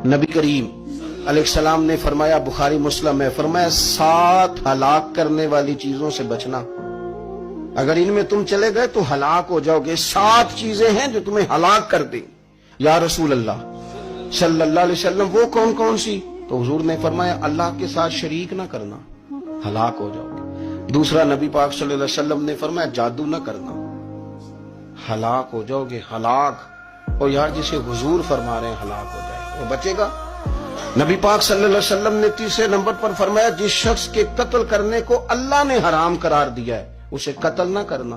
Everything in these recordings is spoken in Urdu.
نبی کریم علیہ السلام نے فرمایا، بخاری مسلم ہے، فرمایا 7 ہلاک کرنے والی چیزوں سے بچنا، اگر ان میں تم چلے گئے تو ہلاک ہو جاؤ گے۔ 7 چیزیں ہیں جو تمہیں ہلاک کر دیں۔ یا رسول اللہ صلی اللہ علیہ وسلم وہ کون کون سی؟ تو حضور نے فرمایا اللہ کے ساتھ شریک نہ کرنا، ہلاک ہو جاؤ گے۔ دوسرا نبی پاک صلی اللہ علیہ وسلم نے فرمایا جادو نہ کرنا، ہلاک ہو جاؤ گے، ہلاک۔ اور یار جسے حضور فرما رہے ہیں ہلاک ہو جائے وہ بچے گا؟ نبی پاک صلی اللہ علیہ وسلم نے تیسرے نمبر پر فرمایا جس شخص کے قتل کرنے کو اللہ نے حرام قرار دیا ہے اسے قتل نہ کرنا،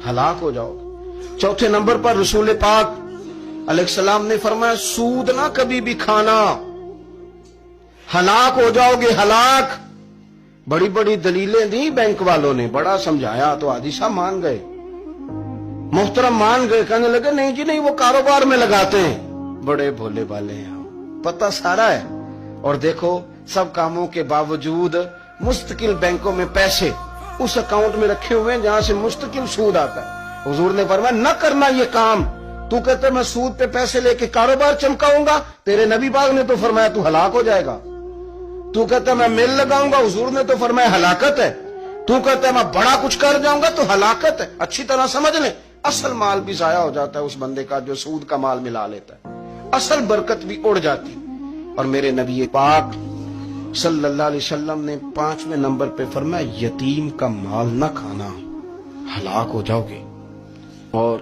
ہلاک ہو جاؤ گے۔ چوتھے نمبر پر رسول پاک علیہ السلام نے فرمایا سود نہ کبھی بھی کھانا، ہلاک ہو جاؤ گے، ہلاک۔ بڑی بڑی دلیلیں دی بینک والوں نے، بڑا سمجھایا تو حاجی صاحب مان گئے، محترم مان گئے، کہنے لگے نہیں جی نہیں وہ کاروبار میں لگاتے ہیں۔ بڑے بھولے والے ہیں، پتہ سارا ہے۔ اور دیکھو سب کاموں کے باوجود مستقل بینکوں میں پیسے اس اکاؤنٹ میں رکھے ہوئے ہیں جہاں سے مستقل سود آتا ہے۔ حضور نے فرمایا نہ کرنا یہ کام۔ تو کہتے میں سود پہ پیسے لے کے کاروبار چمکاؤں گا، تیرے نبی پاک نے تو فرمایا تو ہلاک ہو جائے گا۔ تو کہتا میں میل لگاؤں گا، حضور نے تو فرمایا ہلاکت ہے۔ تو کہتا میں بڑا کچھ کر جاؤں گا تو ہلاکت ہے۔ اچھی طرح سمجھ لیں، اصل مال بھی ضائع ہو جاتا ہے اس بندے کا جو سود کا مال ملا لیتا ہے، اصل برکت بھی اڑ جاتی۔ اور میرے نبی پاک صلی اللہ علیہ وسلم نے 5ویں نمبر پہ فرمایا یتیم کا مال نہ کھانا، ہلاک ہو جاؤ گے۔ اور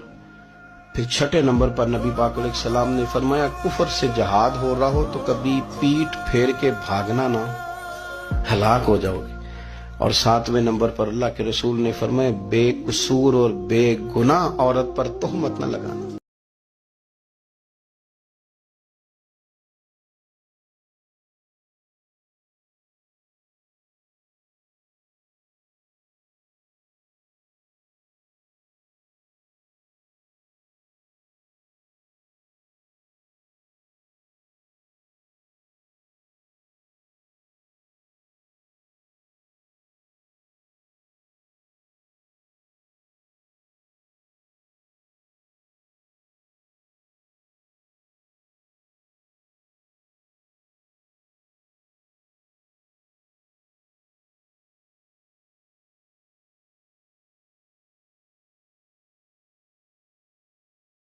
پھر 6 نمبر پر نبی پاک علیہ السلام نے فرمایا کفر سے جہاد ہو رہا ہو تو کبھی پیٹ پھیر کے بھاگنا نہ، ہلاک ہو جاؤ گے۔ اور 7ویں نمبر پر اللہ کے رسول نے فرمایا بے قصور اور بے گناہ عورت پر تہمت نہ لگانا۔